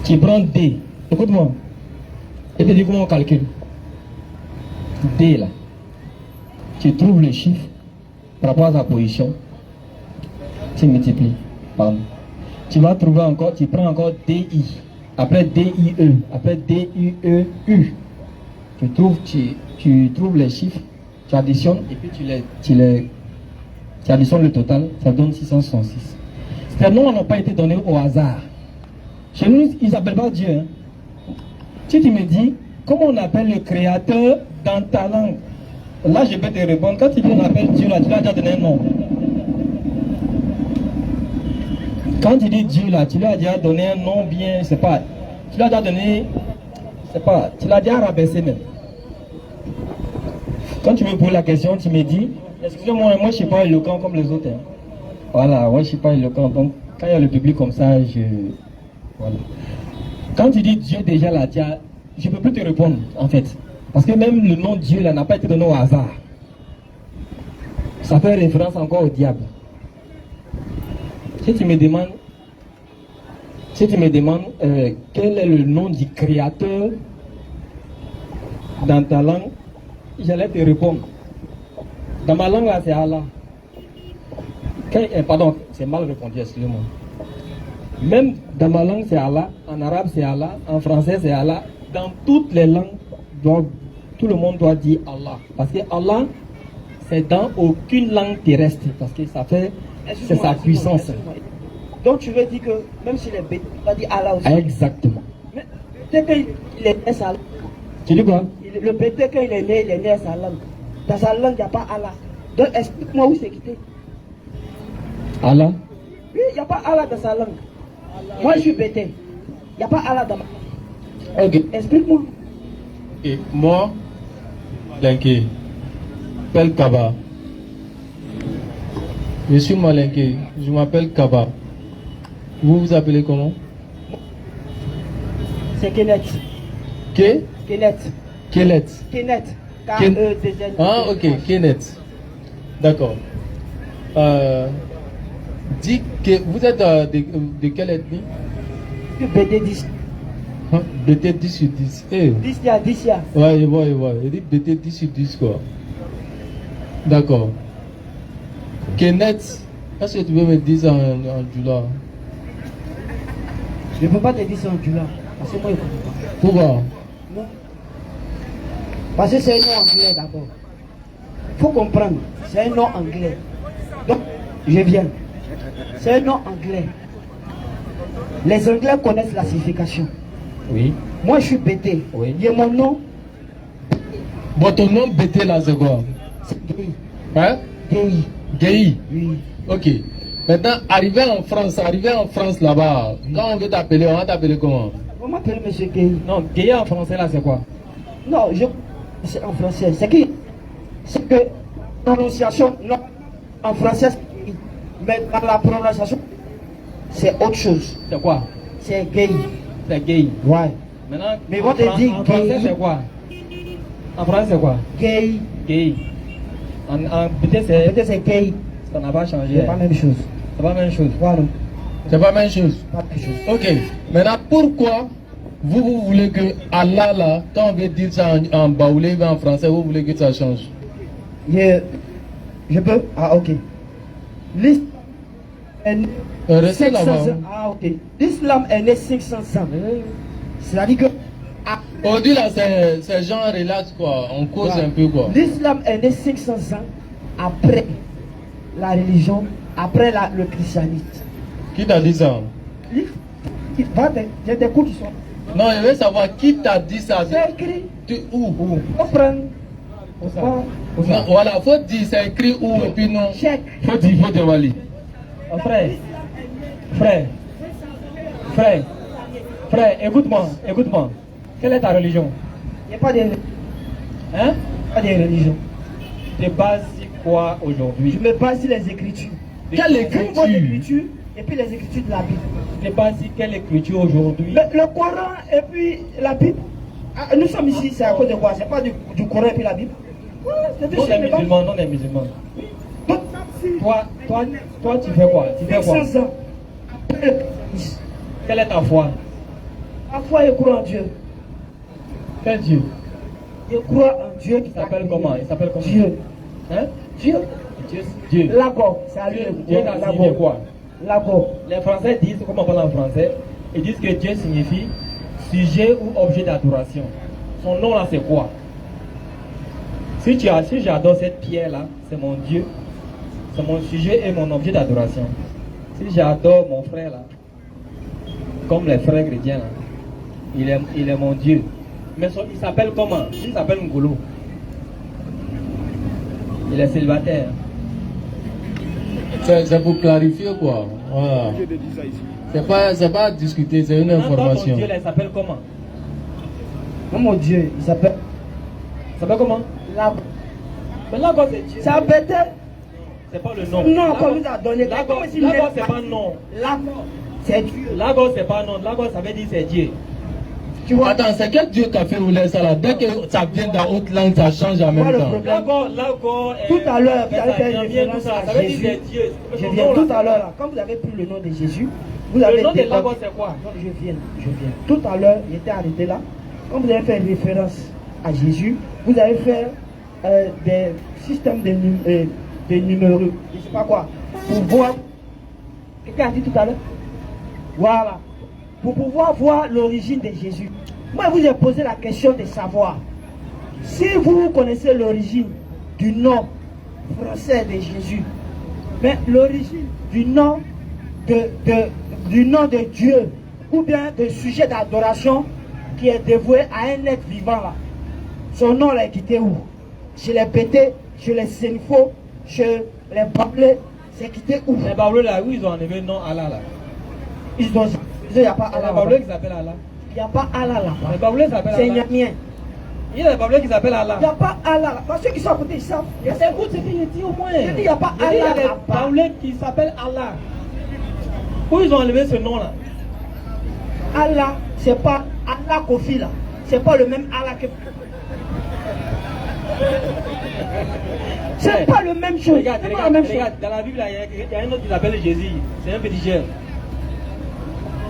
Tu prends D. Écoute-moi. Et puis dis comment on calcule. D là. Tu trouves le chiffre par rapport à sa position. Tu multiplies. Pardon. Tu vas trouver encore, tu prends encore DI. Après DIE. Après DIEU. Tu trouves les chiffres. Tu additionnes et puis tu additionnes le total. Ça donne 666. Ces noms n'ont pas été donnés au hasard. Chez nous, ils n'appellent pas Dieu. Hein. Si tu me dis, comment on appelle le créateur dans ta langue? Là, je peux te répondre. Quand tu dis on appelle Dieu, là, tu lui as déjà donné un nom. Quand tu dis Dieu, là, tu lui as déjà donné un nom bien, c'est pas. Tu lui as déjà donné, c'est pas. Tu l'as déjà rabaissé même. Quand tu me poses la question, tu me dis, excusez-moi, moi je ne suis pas éloquent comme les autres. Hein. Voilà, moi je ne suis pas éloquent. Donc, quand il y a le public comme ça, voilà. Quand tu dis Dieu déjà là, je ne peux plus te répondre en fait. Parce que même le nom Dieu là n'a pas été donné au hasard. Ça fait référence encore au diable. Si tu me demandes quel est le nom du créateur dans ta langue, j'allais te répondre. Dans ma langue là, c'est Allah. Pardon, c'est mal répondu, excusez-moi. Même dans ma langue, c'est Allah. En arabe, c'est Allah. En français, c'est Allah. Dans toutes les langues, tout le monde doit dire Allah. Parce que Allah, c'est dans aucune langue terrestre. Parce que ça fait, c'est sa puissance. Donc tu veux dire que même s'il est bête, il va dire Allah aussi. Exactement. Mais peut-être qu'il est né sa langue. Tu dis quoi? Le bête, quand il est né à sa langue. Dans sa langue, il n'y a pas Allah. Donc explique-moi où c'est quitté. Allah? Oui, il n'y a pas Allah dans sa langue. Moi, je suis bête. Il n'y a pas Allah dans ma langue. Ok. Explique-moi. Et moi, Malinké, m'appelle Kaba. Je suis Malinké, je m'appelle Kaba. Vous vous appelez comment? C'est Kenneth. Kenneth. Kenneth. Kenneth. K-E-T-Z. Ah, ok, Kenneth. D'accord. Dis que vous êtes de quelle ethnie? BT 10. Hein? BT 10 sur 10. Eh. 10 ya, 10 ya. Ouais, je vois. Il dit BT 10 sur 10 quoi. D'accord. Kenneth, est-ce que tu veux me dire ça en Djoula? Je ne peux pas te dire ça en Djoula. Parce que moi, je ne comprends pas. Pourquoi? Non. Parce que c'est un nom anglais d'abord. Il faut comprendre. C'est un nom anglais. Donc, je viens. C'est un nom anglais. Les Anglais connaissent la signification. Oui. Moi, je suis BT. Oui. Il y a mon nom. Bon, ton nom BT là, c'est quoi? C'est Gay. Hein? Gay. Gay. Oui. Ok. Maintenant, arrivé en France là-bas, quand on veut t'appeler, on va t'appeler comment? On m'appelle Monsieur Gay. Non, Gay en français là, c'est quoi? Non, c'est en français. C'est qui? C'est que prononciation, non, en français, c'est Gay. Mais dans la prononciation, c'est autre chose. C'est quoi? C'est Gay. C'est Gay. Ouais. Maintenant, Mais on te dit en français, gay. c'est quoi? En français, c'est quoi? Gay. Gay. Peut-être Peut-être c'est gay. ça n'a pas changé. C'est pas la même chose. C'est pas la même chose. Voilà. C'est pas la même chose. Pas la même chose. Ok. Maintenant, pourquoi vous voulez que Allah là, quand on veut dire ça en baoulé ou en français, vous voulez que ça change? Je peux? Ah, ok. Restez là-bas. Ah, ok. L'islam est né 500 ans. C'est-à-dire que Aujourd'hui là, c'est genre relax quoi. On cause un peu quoi. l'islam est né 500 ans après la religion, après le christianisme. Qui t'a dit ça? Il y des cours qui sont. Non, je veux savoir qui t'a dit ça. C'est écrit. Où? Faut prendre. Non, voilà, faut dire c'est écrit où et puis non. Check. Faut dire, faut devoir lire. Frère, écoute-moi. Quelle est ta religion? Il n'y a pas de, Hein? pas de religion. Tu te bases sur quoi aujourd'hui? Je me base sur les écritures. Quelle Écriture écriture? et puis les écritures de la Bible. Tu te bases sur quelle écriture aujourd'hui? Le Coran et puis la Bible. Ah, nous sommes ici, c'est à cause de quoi? C'est pas du Coran et puis la Bible. Non des musulmans. Donc, Toi, tu fais quoi? Tu fais quoi? 500 ans. Quelle est ta foi? La foi, je crois en Dieu. Quel Dieu? Je crois en Dieu qui Il s'appelle comment? Il s'appelle comment? Dieu. Hein? Dieu. Dieu. Lago, c'est à lui. Dieu, ça signifie quoi? Lago. Les Français disent, comment on parle en français? Ils disent que Dieu signifie sujet ou objet d'adoration. Son nom là, c'est quoi? Si j'adore cette pierre-là, c'est mon Dieu. C'est mon sujet et mon objet d'adoration. Si j'adore mon frère là, comme les frères chrétiens là, il est mon Dieu. Mais il s'appelle comment? Il s'appelle Ngolo. Il est célibataire. C'est pour clarifier quoi. Voilà. C'est pas à discuter, c'est une information. Ton Dieu là, il s'appelle comment? Non, mon Dieu, il s'appelle. Il s'appelle comment? Lago. Mais Lago c'est Dieu. C'est un bêtise. C'est pas le nom. Non, comme il a donné. Lago c'est pas non. Lago, c'est Dieu. Lago c'est pas non. Lago ça veut dire c'est Dieu. Tu vois, attends, c'est quel Dieu qui a fait rouler ça là? Dès que ça vient dans autre langue, ça change en même temps. Lago, tout à l'heure, vous avez fait une référence ça à veut dire Jésus. c'est Dieu. Je viens tout à l'heure, là, quand vous avez pris le nom de Jésus, vous avez Le nom de décodé- Lago c'est quoi? Non, je viens. Tout à l'heure, j'étais arrêté là. Quand vous avez fait référence à Jésus, vous avez fait des systèmes de numéros, je ne sais pas quoi, pour voir. Quelqu'un a dit tout à l'heure? Voilà. Pour pouvoir voir l'origine de Jésus. Moi, je vous ai posé la question de savoir si vous connaissez l'origine du nom français de Jésus, mais l'origine du nom de Dieu, ou bien de sujet d'adoration qui est dévoué à un être vivant là. Son nom l'a quitté où? Je l'ai pété, je l'ai sénifo, je l'ai parlé, c'est quitté où? Les Babylons là, où ils ont enlevé le nom Allah là? Il n'y a pas Les Allah Babylons là-bas. qui s'appellent Allah. Il n'y a pas Allah Les là-bas. Babylons s'appellent C'est Allah. Nyamien. Il y a des Babylons qui s'appellent Allah. Il n'y a pas Allah là. Parce que ceux qui sont à côté, ils savent. Écoute ce que je dis au moins. Je dis, il n'y a pas Je dis, il y a Allah des là-bas. Babylons qui s'appellent Allah. Où ils ont enlevé ce nom là? Allah, c'est pas Allah Kofi là. C'est pas le même Allah que. C'est pas le même chose. Regarde, C'est pas la même chose. dans la Bible, il y a un autre qui s'appelle Jésus. C'est un féticheur.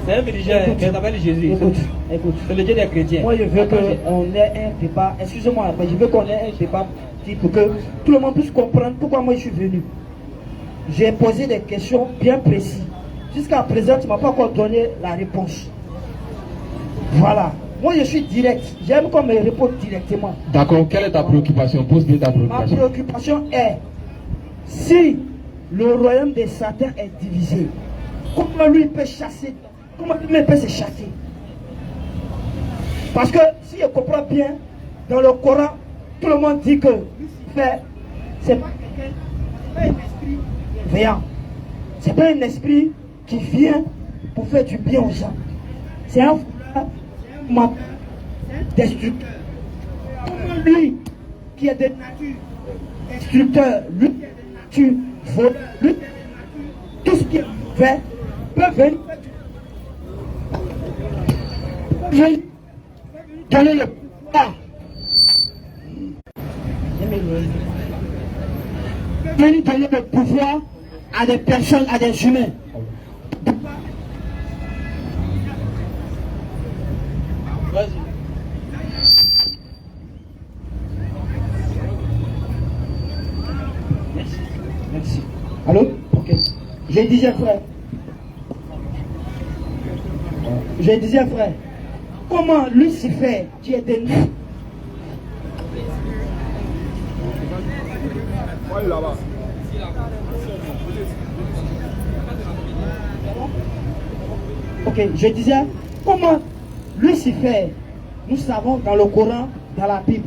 C'est un féticheur Écoute, qui s'appelle Jésus. Écoute. C'est le Dieu des chrétiens. Moi, je veux qu'on ait un débat. Excusez-moi, mais je veux qu'on ait un débat pour que tout le monde puisse comprendre pourquoi moi je suis venu. J'ai posé des questions bien précises. Jusqu'à présent, tu ne m'as pas encore donné la réponse. Voilà. Moi, je suis direct. J'aime qu'on me réponde directement. D'accord, quelle est ta préoccupation? Pose bien ta Ma préoccupation. préoccupation est, si le royaume de Satan est divisé, comment lui peut chasser? Comment lui peut se chasser? Parce que si je comprends bien, dans le Coran, tout le monde dit que Lucifer, c'est pas quelqu'un, c'est pas un esprit bienveillant. C'est pas un esprit qui vient pour faire du bien aux gens. C'est un voleur, c'est un destructeur. Comment lui, qui est de nature destructeur, lui qui est de nature voleur, lui qui est de nature, tout ce qui est mauvais, peut venir donner le pouvoir. Venir donner le pouvoir à des personnes, à des humains. Vas-y. Merci. Allô? Ok. Je disais, frère. Frère, comment Lucifer, qui est de nous, ok, je disais, comment Lucifer, nous savons dans le Coran, dans la Bible,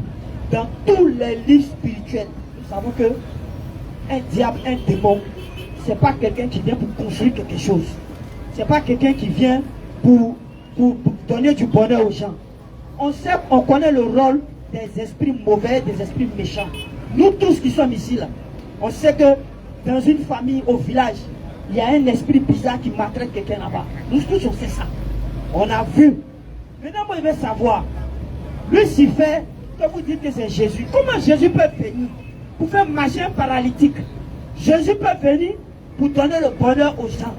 dans tous les livres spirituels, nous savons que un diable, un démon, c'est pas quelqu'un qui vient pour construire quelque chose. C'est pas quelqu'un qui vient pour donner du bonheur aux gens. On connaît le rôle des esprits mauvais, des esprits méchants. Nous tous qui sommes ici là, on sait que dans une famille, au village, il y a un esprit bizarre qui maltraite quelqu'un là-bas. Nous tous on sait ça. On a vu. Maintenant moi je vais savoir, Lucifer, que vous dites que c'est Jésus, comment Jésus peut venir pour faire marcher un paralytique? Jésus peut venir pour donner le bonheur aux gens.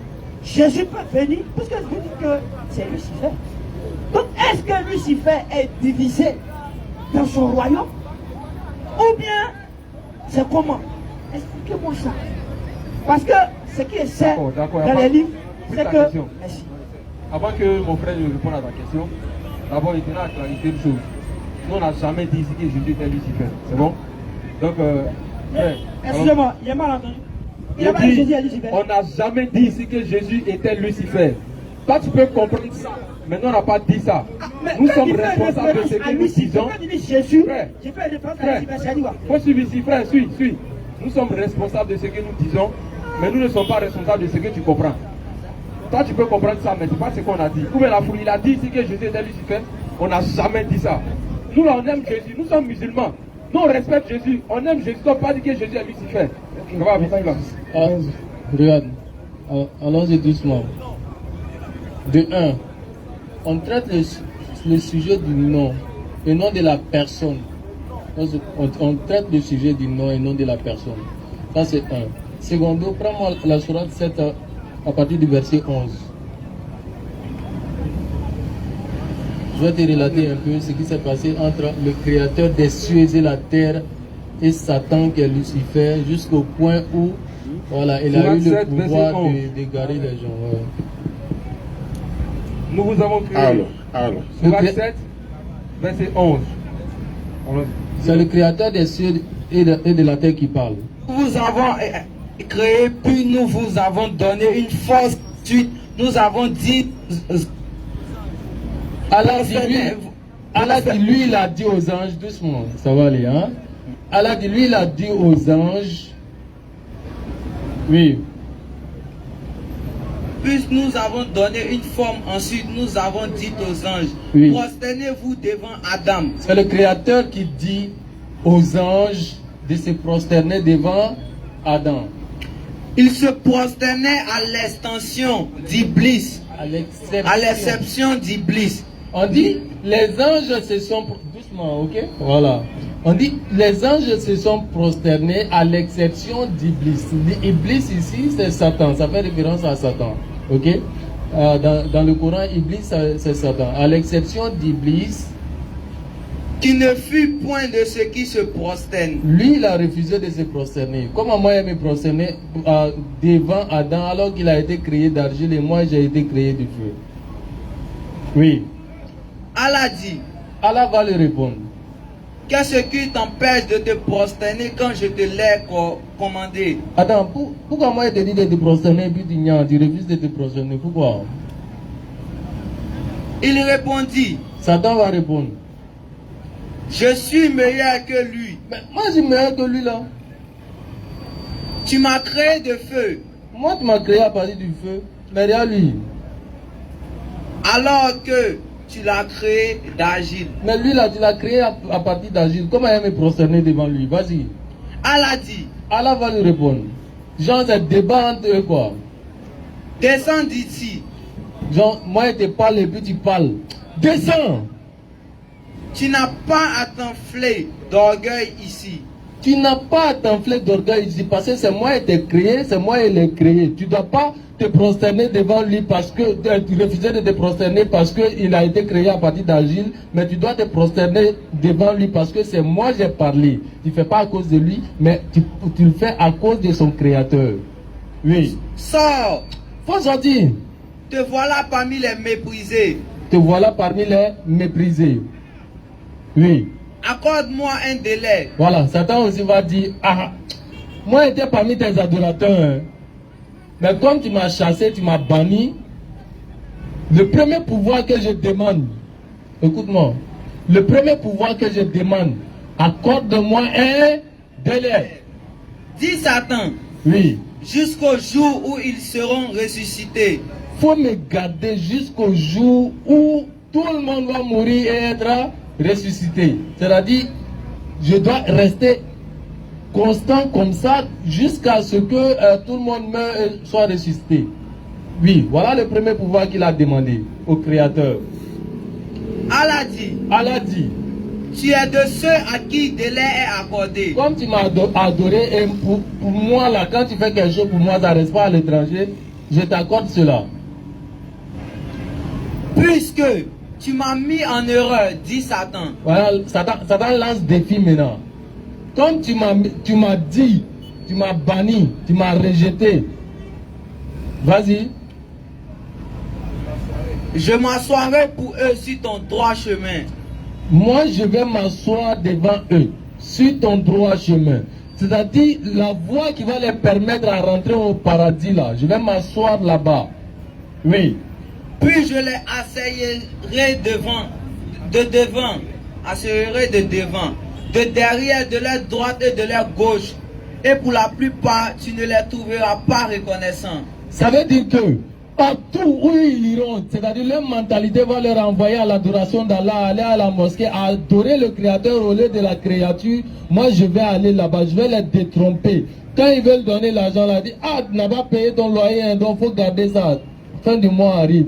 Jésus peut venir, parce que vous dites que c'est Lucifer. Donc que Lucifer est divisé dans son royaume? Ou bien, c'est comment? Expliquez-moi ça. Parce que ce qui est certain dans les livres, c'est que... Merci. Avant que mon frère ne réponde à ta question, d'abord il tenait à clarifier une chose. Nous, on n'a jamais dit ici que Jésus était Lucifer. C'est bon? Donc, frère. Excusez-moi, il a mal entendu. Il a Il pas dit dit, Jésus à Lucifer. on n'a jamais dit ici que Jésus était Lucifer. Toi, tu peux comprendre ça. Mais nous, on n'a pas dit ça. Nous sommes responsables de ce que nous disons. Jésus, Frère, j'ai fait référence à Lucifer, c'est à dire. faut suivre ici, frère, suis. Nous sommes responsables de ce que nous disons, mais nous ne sommes pas responsables de ce que tu comprends. Toi, tu peux comprendre ça, mais ce n'est pas ce qu'on a dit. Ou bien la foule, il a dit ici que Jésus était Lucifer. On n'a jamais dit ça. Nous, là, on aime Jésus. Nous sommes musulmans. Nous, on respecte Jésus. On aime Jésus. On ne peut pas dire que Jésus est Lucifer. Ça va, Regarde, allons-y doucement. De 1, on traite le sujet du nom et non de la personne. On traite le sujet du nom et non de la personne. Ça, c'est 1. Secondo, prends-moi la sourate 7 à partir du verset 11. Je vais te relater un peu ce qui s'est passé entre le créateur des cieux et la terre et Satan qui est Lucifer jusqu'au point où voilà, il a eu le pouvoir d'égarer les gens. Ouais. Nous vous avons créé. Surat 7, verset 11. C'est le créateur des cieux et de la terre qui parle. Nous vous avons créé, puis nous vous avons donné une force suite. Nous avons dit... Allah dit, lui, il a dit aux anges, doucement, ça va aller, hein? Allah dit, lui, il a dit aux anges, oui. Puis nous avons donné une forme, ensuite nous avons dit aux anges, oui. Prosternez-vous devant Adam. C'est le créateur qui dit aux anges de se prosterner devant Adam. Il se prosternait à l'extension d'Iblis, à l'exception d'Iblis. On dit, les anges se sont... Doucement, ok? Voilà. On dit, les anges se sont prosternés à l'exception d'Iblis. Iblis ici, c'est Satan. Ça fait référence à Satan. Ok? Dans le Coran, Iblis, c'est Satan. À l'exception d'Iblis, qui ne fut point de ceux qui se prosternent. Lui, il a refusé de se prosterner. Comment moi, je me prosterner devant Adam alors qu'il a été créé d'argile et moi, j'ai été créé du feu? Oui. Allah dit. Allah va lui répondre. Qu'est-ce qui t'empêche de te prosterner quand je te l'ai commandé? Attends, pourquoi moi, je te dis de te prosterner et puis tu refuses de te prosterner? Pourquoi? Il répondit. Satan va répondre. Je suis meilleur que lui. Mais moi, je suis meilleur que lui là. Tu m'as créé de feu. Moi, tu m'as créé à partir du feu. Mais regarde lui. Alors que tu l'as créé d'argile. Mais lui là, tu l'as créé à partir d'argile. Comment il me prosterner devant lui? Vas-y. Allah dit. Allah va lui répondre. Genre, c'est débat entre eux quoi. Descends d'ici. Genre, moi, je te parle et puis tu parles. Descends. Tu n'as pas à t'enfler d'orgueil ici. Tu n'as pas à t'enfler d'orgueil ici parce que c'est moi qui t'ai créé, c'est moi qui l'ai créé. Tu ne dois pas te prosterner devant lui parce que tu refusais de te prosterner parce qu'il a été créé à partir d'argile, mais tu dois te prosterner devant lui parce que c'est moi qui j'ai parlé. Tu ne fais pas à cause de lui, mais tu le fais à cause de son créateur. Oui. Sors. Faut sortir. Te voilà parmi les méprisés. Te voilà parmi les méprisés. Oui. Accorde-moi un délai. Voilà, Satan aussi va dire, ah, moi j'étais parmi tes adorateurs, hein. Mais comme tu m'as chassé, tu m'as banni, le premier pouvoir que je demande, écoute-moi, le premier pouvoir que je demande, accorde-moi un délai. Dis Satan, oui, jusqu'au jour où ils seront ressuscités. Faut me garder jusqu'au jour où tout le monde va mourir et être ressuscité. C'est-à-dire, je dois rester constant comme ça jusqu'à ce que tout le monde meure et soit ressuscité. Oui, voilà le premier pouvoir qu'il a demandé au Créateur. Allah dit. Allah dit. Tu es de ceux à qui délai est accordé. Comme tu m'as adoré, et pour moi là, quand tu fais quelque chose pour moi, ça ne reste pas à l'étranger, je t'accorde cela. Puisque tu m'as mis en erreur, dit Satan. Voilà, Satan lance défi maintenant. Comme tu m'as dit, tu m'as banni, tu m'as rejeté. Vas-y. Je m'assoirai pour eux sur ton droit chemin. Moi, je vais m'asseoir devant eux, sur ton droit chemin. C'est-à-dire la voie qui va les permettre à rentrer au paradis là. Je vais m'asseoir là-bas. Oui. Puis je les asseyerai asseyerai de devant, de derrière, de leur droite et de leur gauche. Et pour la plupart, tu ne les trouveras pas reconnaissants. Ça veut dire que partout où ils iront, c'est-à-dire leur mentalité va leur envoyer à l'adoration d'Allah, aller à la mosquée, à adorer le Créateur au lieu de la créature. Moi, je vais aller là-bas, je vais les détromper. Quand ils veulent donner l'argent, là, ils disent, ah, tu n'as pas payé ton loyer, donc il faut garder ça. Fin du mois arrive.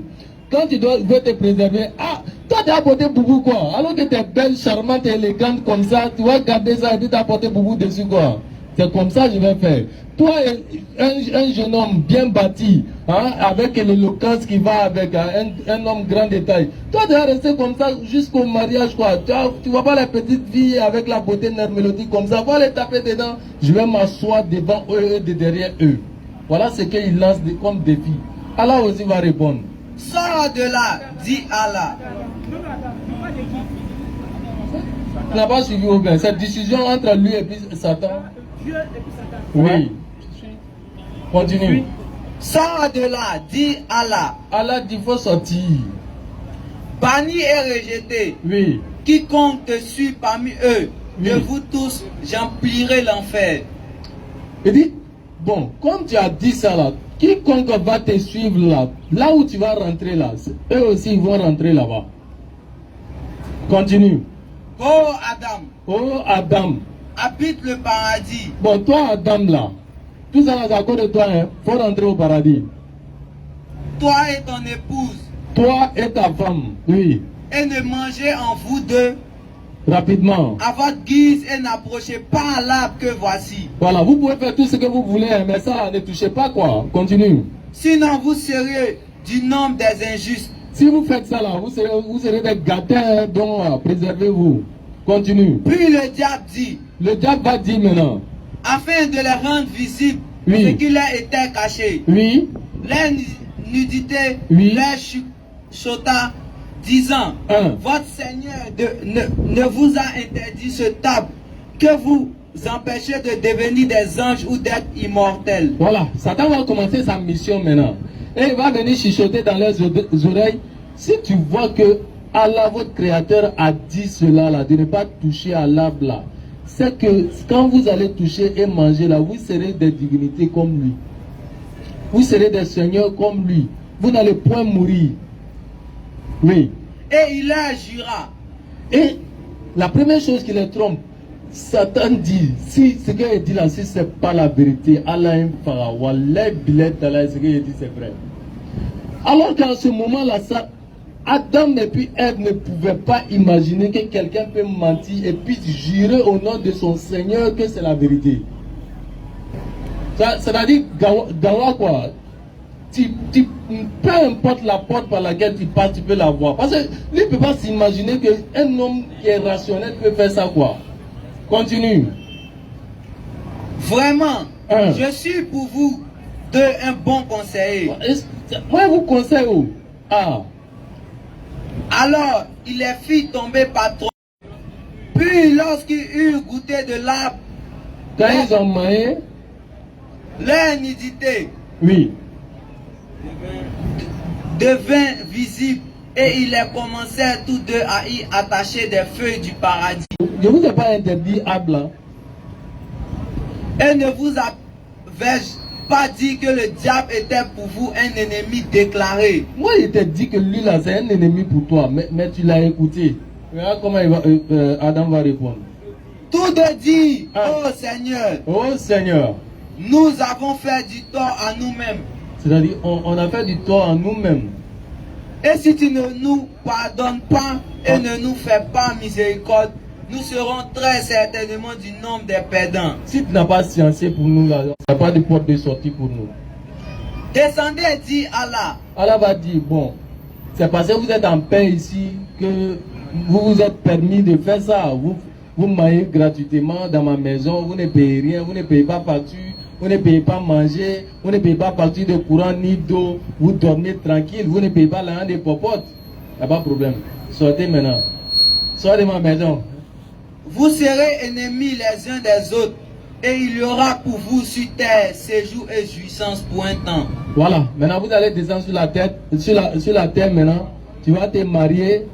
Quand tu veux te préserver, ah, toi tu as apporté boubou quoi? Alors que tu es belle, charmante et élégante comme ça, tu vas garder ça et puis tu as apporté boubou dessus quoi? C'est comme ça que je vais faire. Toi, un jeune homme bien bâti, hein, avec l'éloquence qui va avec, hein, un homme grand détail. Toi, tu vas rester comme ça jusqu'au mariage, quoi. Tu vois pas les petites filles avec la beauté mélodique comme ça. Va les taper dedans. Je vais m'asseoir devant eux et derrière eux. Voilà ce qu'il lance comme défi. Allah aussi va répondre. Sors de là, dit Allah. Tu n'as pas suivi au bien. Cette décision entre lui et puis Satan. Oui. Continue. Sors de là, dit Allah. Allah dit faut sortir. Banni et rejeté. Oui. Quiconque te suit parmi eux, Oui. de vous tous, j'emplirai l'enfer. Il dit, bon, comme tu as dit ça là, quiconque va te suivre là, là où tu vas rentrer là, eux aussi ils vont rentrer là-bas. Continue. Oh Adam, Oh Adam. habite le paradis. Bon, toi Adam là, tout ça là c'est à cause de toi, hein. Faut rentrer au paradis. Toi et ton épouse, Toi et ta femme, oui. et ne mangez en vous deux Rapidement. à votre guise et n'approchez pas l'arbre que voici. Voilà, vous pouvez faire tout ce que vous voulez, hein, mais ça, ne touchez pas quoi. Continue. Sinon vous serez du nombre des injustes. Si vous faites ça là, vous serez des gâtins, donc préservez-vous. Continue. Puis le diable dit, Le diable va dire maintenant. afin de les rendre visibles, Oui. ce qui leur était caché. Oui. Leur nudité, Oui. leur chuchota, disant, Un. votre Seigneur ne vous a interdit ce table que vous empêchez de devenir des anges ou d'être immortels. Voilà, Satan va commencer sa mission maintenant. Et il va venir chuchoter dans leurs oreilles. Si tu vois que Allah, votre créateur, a dit cela là, de ne pas toucher à l'arbre là, c'est que quand vous allez toucher et manger là, vous serez des divinités comme lui. Vous serez des seigneurs comme lui. Vous n'allez point mourir. Oui. Et il leur jura. Et la première chose qui les trompe, Satan dit, si ce qu'il dit là, si ce n'est pas la vérité, Allah aime Pharaon, les billets d'Allah, ce qu'il dit c'est vrai. Alors qu'en ce moment-là, Adam et puis Ève ne pouvaient pas imaginer que quelqu'un peut mentir et puis jurer au nom de son Seigneur que c'est la vérité. C'est-à-dire, Gawa quoi, peu importe la porte par laquelle tu passes, tu peux la voir. Parce que lui ne peut pas s'imaginer qu'un homme qui est rationnel peut faire ça quoi. Continue. Vraiment, Un. je suis pour vous un bon conseiller. Moi, je vous conseille où? Ah. Alors, il les fit tomber par trop. Puis, lorsqu'ils eurent goûté de l'arbre, Quand ils ont mangé, leur nudité oui. devint visible et ils les commencèrent tous deux à y attacher des feuilles du paradis. Je ne vous ai pas interdit Abla. Et ne vous avais-je pas dit que le diable était pour vous un ennemi déclaré? Moi, je t'ai dit que lui là, c'est un ennemi pour toi, mais tu l'as écouté. Regarde comment Adam va répondre. Tous deux dirent, Ah. oh Seigneur, Oh Seigneur. nous avons fait du tort à nous-mêmes. C'est-à-dire, on a fait du tort à nous-mêmes. Et si tu ne nous pardonnes pas et ne nous fais pas miséricorde, nous serons très certainement du nombre des perdants. Si tu n'as pas sciencé pour nous là, il n'y a pas de porte de sortie pour nous. Descendez, dit Allah. Allah va dire, bon, c'est parce que vous êtes en paix ici que vous vous êtes permis de faire ça. Vous maillez gratuitement dans ma maison, vous ne payez rien, vous ne payez pas facture, vous ne payez pas manger, vous ne payez pas facture de courant ni d'eau, vous dormez tranquille, vous ne payez pas l'argent des popotes. Il n'y a pas de problème. Sortez maintenant. Sortez de ma maison. Vous serez ennemis les uns des autres, et il y aura pour vous sur terre séjour et jouissance pour un temps. Voilà, maintenant vous allez descendre sur la terre maintenant. Tu vas te marier,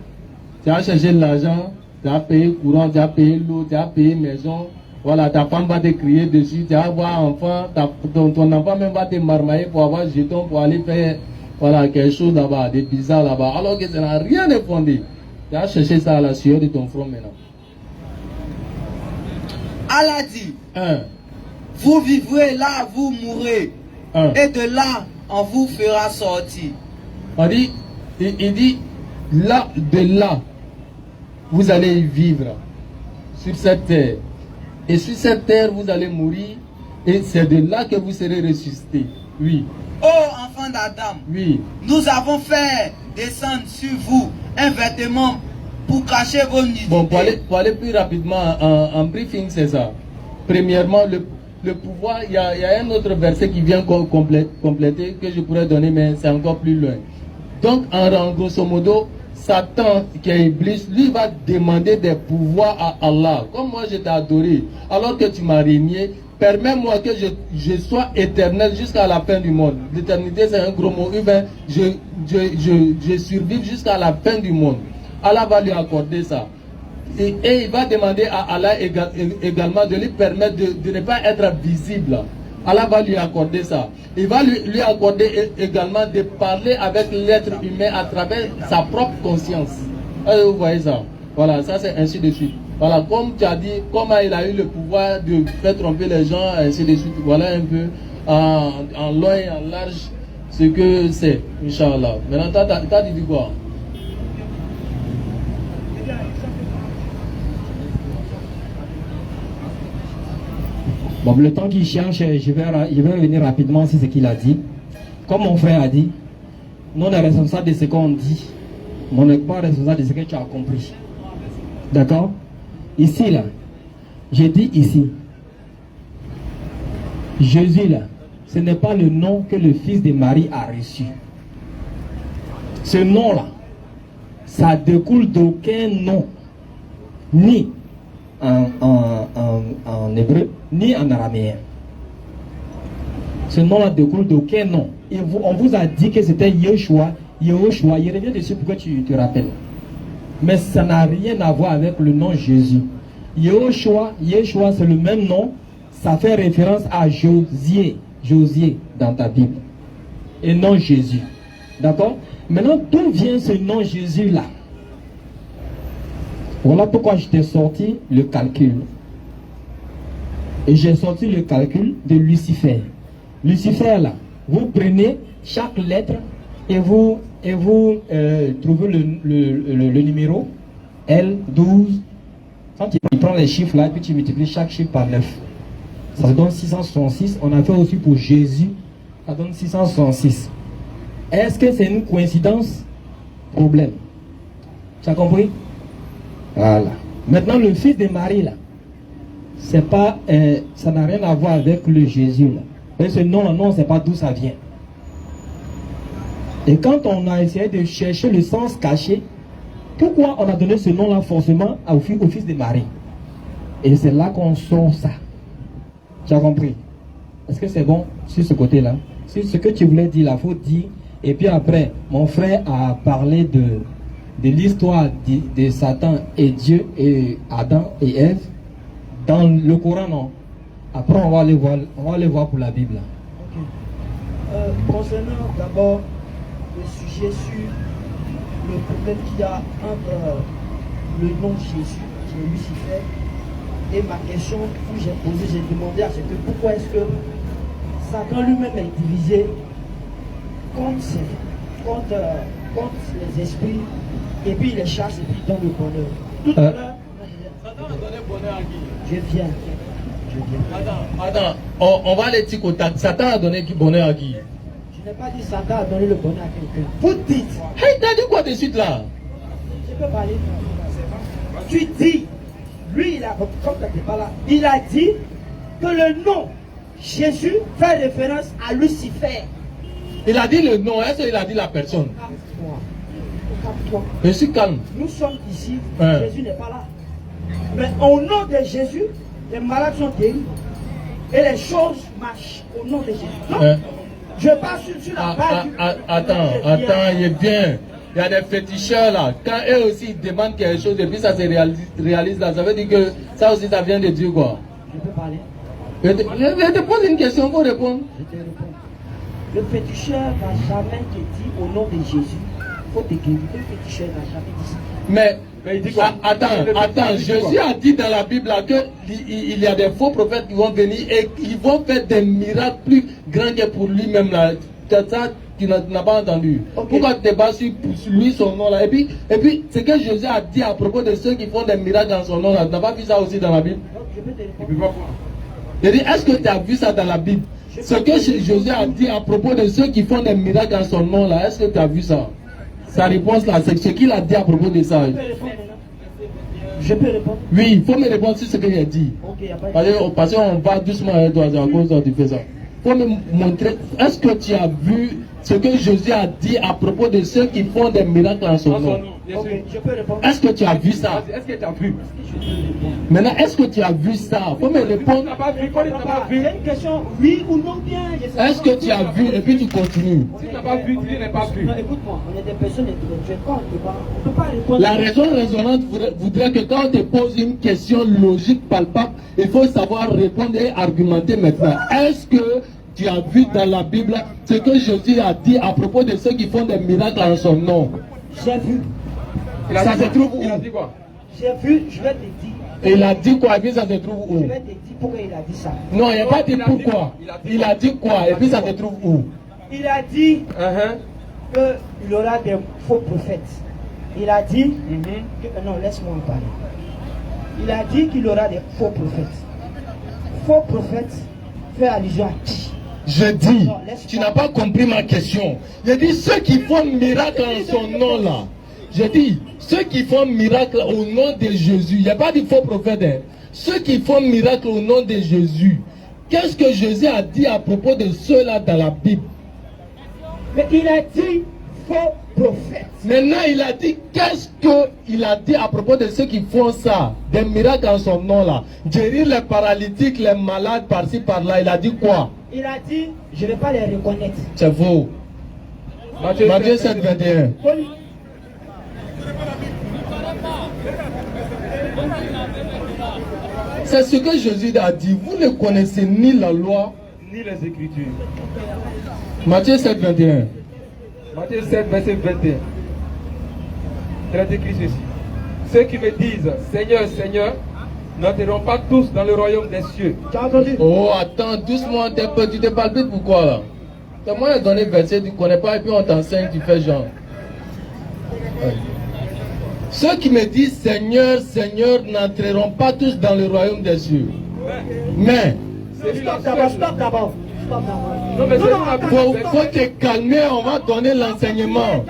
tu vas chercher de l'argent, tu vas payer courant, tu vas payer l'eau, tu vas payer maison. Voilà, ta femme va te crier dessus, tu vas avoir enfant, ton enfant même va te marmailler pour avoir jeton pour aller faire voilà, quelque chose là-bas, des pizzas là-bas. Alors que ça n'a rien de fondé. Tu vas chercher ça à la sueur de ton front maintenant. Allah dit, vous vivrez là, vous mourrez, et de là, on vous fera sortir. On dit, il dit, là, de là, vous allez vivre sur cette terre. Et sur cette terre, vous allez mourir, et c'est de là que vous serez ressuscité. Oui. Ô enfants d'Adam, oui. Nous avons fait descendre sur vous un vêtement pour cacher vos nudités. Bon, pour aller plus rapidement, en briefing, c'est ça. Premièrement, le pouvoir, il y a un autre verset qui vient compléter, que je pourrais donner, mais c'est encore plus loin. Donc, en grosso modo, Satan, qui est Iblis, lui va demander des pouvoirs à Allah. Comme moi, je t'ai adoré, alors que tu m'as régné, permets-moi que je sois éternel jusqu'à la fin du monde. L'éternité, c'est un gros mot. Je survive jusqu'à la fin du monde. Allah va lui accorder ça. Et il va demander à Allah également de lui permettre de ne pas être visible. Allah va lui accorder ça. Il va lui accorder également de parler avec l'être humain à travers sa propre conscience. Vous voyez ça? Voilà, ça c'est ainsi de suite. Voilà, comme tu as dit, comment il a eu le pouvoir de faire tromper les gens, ainsi de suite. Voilà un peu en long et en large ce que c'est, Inch'Allah. Maintenant, t'as dit quoi? Bon, le temps qu'il cherche, je vais revenir rapidement sur ce qu'il a dit. Comme mon frère a dit, nous on est responsable de ce qu'on dit. Mais on n'est pas responsable de ce que tu as compris. D'accord? Ici, là, j'ai dit ici, Jésus, là, ce n'est pas le nom que le fils de Marie a reçu. Ce nom-là, ça découle d'aucun nom, ni en hébreu, ni en araméen. Ce nom-là découle d'aucun nom. Et on vous a dit que c'était Yeshua. Il revient dessus pour que tu te rappelles. Mais ça n'a rien à voir avec le nom Jésus. Yeshua, c'est le même nom. Ça fait référence à Josier dans ta Bible. Et non Jésus. D'accord? Maintenant, d'où vient ce nom Jésus-là? Voilà pourquoi je t'ai sorti le calcul. Et j'ai sorti le calcul de Lucifer. Lucifer, là, vous prenez chaque lettre et vous trouvez le numéro L12. Quand il prend les chiffres là, puis tu multiplies chaque chiffre par 9. Ça donne 666. On a fait aussi pour Jésus. Ça donne 666. Est-ce que c'est une coïncidence? Problème. Tu as compris? Voilà. Maintenant, le fils de Marie, là, c'est pas, ça n'a rien à voir avec le Jésus, là. Et ce nom-là, non, on ne sait pas d'où ça vient. Et quand on a essayé de chercher le sens caché, pourquoi on a donné ce nom-là forcément au fils de Marie? Et c'est là qu'on sort ça. Tu as compris? Est-ce que c'est bon sur ce côté-là? Sur ce que tu voulais dire, il faut dire. Et puis après, mon frère a parlé de l'histoire de Satan et Dieu et Adam et Ève dans le Coran, non. Après, on va aller voir pour la Bible. Okay. Concernant d'abord le sujet sur le problème qu'il y a entre le nom de Jésus, qui est Lucifer, et ma question que j'ai posée, j'ai demandé à ce que pourquoi est-ce que Satan lui-même est divisé contre les esprits, et puis il les chasse et puis il donne le bonheur. Tout à l'heure, Satan a donné bonheur à qui? je viens. Attends, on va aller tic au tac. Satan a donné bonheur à qui? Je n'ai pas dit Satan a donné le bonheur à quelqu'un. Vous dites. Hey, t'as dit quoi de suite là? Je peux parler. Tu dis, lui, il a, comme tu n'es pas là, il a dit que le nom Jésus fait référence à Lucifer. Il a dit le nom, est-ce qu'il a dit la personne? Calme-toi. Calme-toi. Je suis calme. Nous sommes ici, Hein. Jésus n'est pas là. Mais au nom de Jésus, les malades sont guéris. Et les choses marchent au nom de Jésus. Donc, Hein. je passe sur la base. Attends, il est bien. Il y a des féticheurs là. Quand eux aussi ils demandent quelque chose et puis ça se réalise là, ça veut dire que ça aussi ça vient de Dieu quoi. Je peux parler. Je te pose une question, il faut répondre. Je te réponds. Le féticheur n'a jamais te dit au nom de Jésus. Il faut te guérir. Le féticheur n'a jamais dit ça. Mais Mais il dit quoi? attends, Jésus a dit dans la Bible là, que il y a des faux prophètes qui vont venir et ils vont faire des miracles plus grands que pour lui-même là. Ça, tu n'as pas entendu. Okay. Pourquoi tu te bats sur lui, son nom là? Et puis ce que Jésus a dit à propos de ceux qui font des miracles dans son nom là, tu n'as pas vu ça aussi dans la Bible? Donc, je peux te Il répondre. peut pas voir. Je dis, est-ce que tu as vu ça dans la Bible? Ce que Jésus a dit à propos de ceux qui font des miracles dans son nom là, est-ce que tu as vu ça? Sa réponse là, c'est ce qu'il a dit à propos de ça. Je peux répondre maintenant. Je peux répondre. Oui, il faut me répondre sur ce que j'ai dit. Ok, il n'y a pas de Parce qu'on va doucement avec toi, c'est à cause de tu fais ça. Il faut me montrer, est-ce que tu as vu ce que Jésus a dit à propos de ceux qui font des miracles en son Dans son nom? nom, bien Ok, sûr. je peux répondre. Est-ce que tu as vu ça? Est-ce que tu as vu? Maintenant, est-ce que tu as vu ça? Il faut me Tu répondre. n'as pas vu, quand tu n'as pas vu. C'est une question, oui ou non bien. Je sais Est-ce pas. que tu as vu et puis tu continues? Si tu n'as pas vu, tu dis n'as pas vu. Non, écoute-moi, on est des personnes intellectuelles. Quand on ne peut pas répondre. La raison raisonnante voudrait que quand on te pose une question logique, palpable, il faut savoir répondre et argumenter maintenant. Est-ce que tu as vu dans la Bible ce que Jésus a dit à propos de ceux qui font des miracles en son nom? J'ai vu. Il a Ça dit se quoi? trouve où? Il a dit quoi? J'ai vu, je vais te dire. Et il a dit quoi et puis ça se trouve Je où? vais te dire pourquoi il a dit ça. Non, il n'a pas dit Il a dit pourquoi. quoi? Il a dit quoi et puis ça se trouve où? Il a dit Uh-huh. qu'il y aura des faux prophètes. Il a dit Mhm. que, non, laisse-moi en parler. Il a dit qu'il y aura des faux prophètes. Faux prophètes fait allusion à qui? Je dis, Non, laisse-moi. tu n'as pas compris ma question. Je dis ceux qui font miracle en son nom là. Je dis ceux qui font miracle au nom de Jésus. Il n'y a pas de faux prophètes. Hein. Ceux qui font miracle au nom de Jésus. Qu'est-ce que Jésus a dit à propos de ceux-là dans la Bible? Mais il a dit faux prophètes. Maintenant, il a dit, qu'est-ce qu'il a dit à propos de ceux qui font ça, des miracles en son nom là, guérir les paralytiques, les malades par-ci par-là, il a dit quoi? Il a dit, je ne vais pas les reconnaître. C'est faux. Matthieu 7, 21. Paul- C'est ce que Jésus a dit. Vous ne connaissez ni la loi. Ni les Écritures. Matthieu 7, 21. Matthieu 7, verset 21. Il est écrit ceci. Ceux qui me disent, Seigneur, Seigneur, n'entreront pas tous dans le royaume des cieux. Tu as entendu? Oh, attends, doucement, tu te palpites pourquoi là? C'est moi qui ai donné le verset, tu ne connais pas et puis on t'enseigne, tu fais genre. Ouais. Ceux qui me disent Seigneur, Seigneur n'entreront pas tous dans le royaume des cieux. Mais, C'est lui la Stop d'abord, seule. stop d'abord. Stop d'abord. Non, mais c'est lui la attends, faut te calmer, on va donner l'enseignement.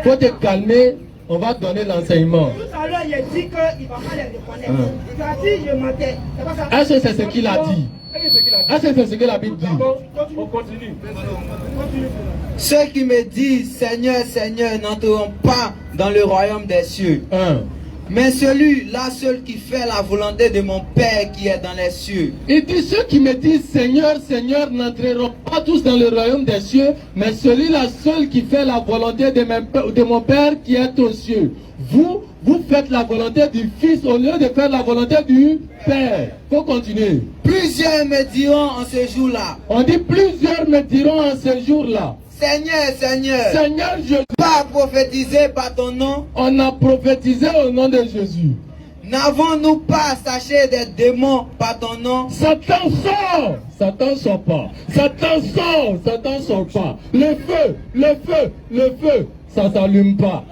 Faut te calmer, on va donner l'enseignement. Tout à l'heure, il a dit qu'il ne va pas les reconnaître. Il a dit, je mentais. C'est pas ça. Est-ce que c'est ce qu'il a dit? Qu'est-ce qu'il a dit? Est-ce que c'est ce que la Bible dit? D'accord, on continue. Ceux qui me disent Seigneur, Seigneur n'entreront pas dans le royaume des cieux. 1. Mais celui-là seul qui fait la volonté de mon Père qui est dans les cieux. Il dit ceux qui me disent Seigneur, Seigneur n'entreront pas tous dans le royaume des cieux, mais celui-là seul qui fait la volonté de mon Père qui est aux cieux. Vous faites la volonté du Fils au lieu de faire la volonté du Père. Faut continuer. Plusieurs me diront en ce jour-là, On dit plusieurs me diront en ce jour-là, Seigneur, Seigneur, Seigneur, pas prophétisé par ton nom? on a prophétisé au nom de Jésus. N'avons-nous pas saché des démons par ton nom? Satan sort, Satan sort pas. Satan sort pas. Le feu, ça s'allume pas.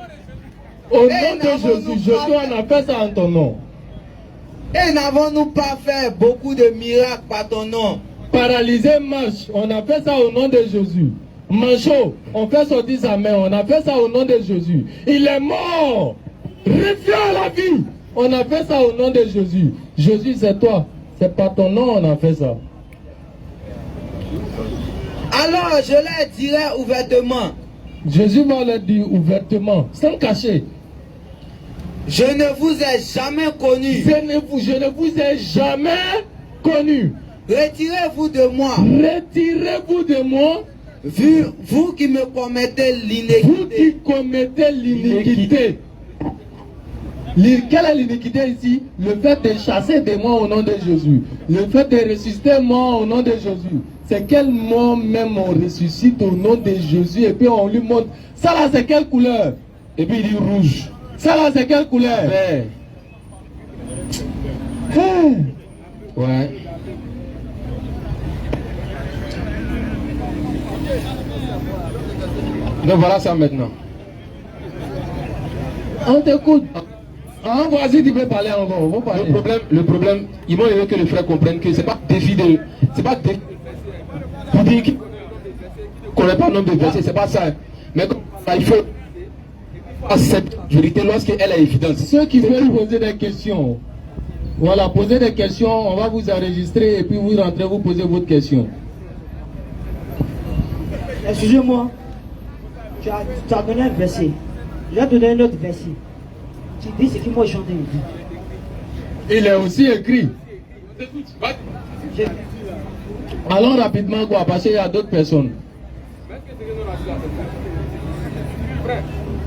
Au nom de Jésus, Jésus on a fait ça en ton nom. Et n'avons-nous pas fait beaucoup de miracles par ton nom? Paralysé marche, on a fait ça au nom de Jésus. manchot, on fait sortir sa main, on a fait ça au nom de Jésus. Il est mort, revient à la vie. On a fait ça au nom de Jésus. Jésus, c'est toi, c'est pas ton nom, on a fait ça. Alors je leur dirai ouvertement. Jésus va leur dire ouvertement, sans cacher. Je ne vous ai jamais connu. Je ne vous ai jamais connu. Retirez-vous de moi. Retirez-vous de moi. Vous qui me commettez Vous qui l'iniquité. commettez l'iniquité. Quelle est l'iniquité ici? Le fait de chasser des morts au nom de Jésus. Le fait de ressusciter mort au nom de Jésus. C'est quel mort même on ressuscite au nom de Jésus et puis on lui montre. Ça là c'est quelle couleur? Et puis il dit rouge. Ça là c'est quelle couleur? Vert. Ouais. Donc voilà ça maintenant. On t'écoute. Ah, vas-y, tu peux parler encore. On va parler. Le problème, il m'a aimé que le frère comprenne que c'est pas défi de. C'est pas défi. Pour dire qu'on n'est pas un nombre de versets, c'est pas ça. Mais il faut cette vérité lorsqu'elle est évidente. Ceux qui veulent poser des questions, voilà, posez des questions, on va vous enregistrer et puis vous rentrez, vous posez votre question. Excusez-moi, tu as donné un verset. Je vais donner un autre verset. Qui dit ce qu'ils m'ont chanté. Il est aussi écrit. Je- Allons rapidement quoi, parce qu'il y a d'autres personnes.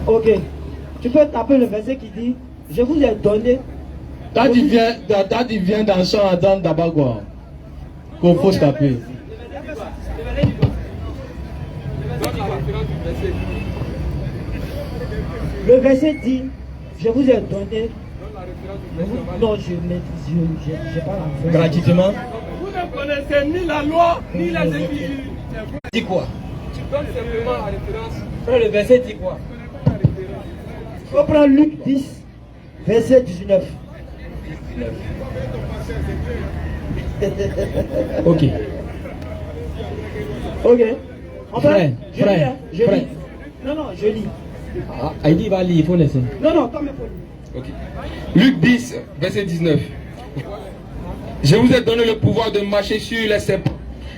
Ok. Tu peux taper le verset qui dit je vous ai donné. Quand tu viens dans le champ, attends d'abord quoi. Qu'on faut taper. Le verset dit je vous ai donné. Non, je n'ai pas la verset. Gratuitement. Vous ne connaissez ni la loi, ni les Écritures. Dis quoi? Tu donnes simplement la référence. Frère, le verset dit quoi? Il faut prendre Luc 10, verset 19. Ok. Ok. Enfin, Frère, je frère, lis, hein, je frère. lis. Non, non, je lis. Ah, il dit, va lire, il faut laisser. Non, non, comme il faut lire. Ok. Luc 10, verset 19. Je vous ai donné le pouvoir de marcher sur les serpents,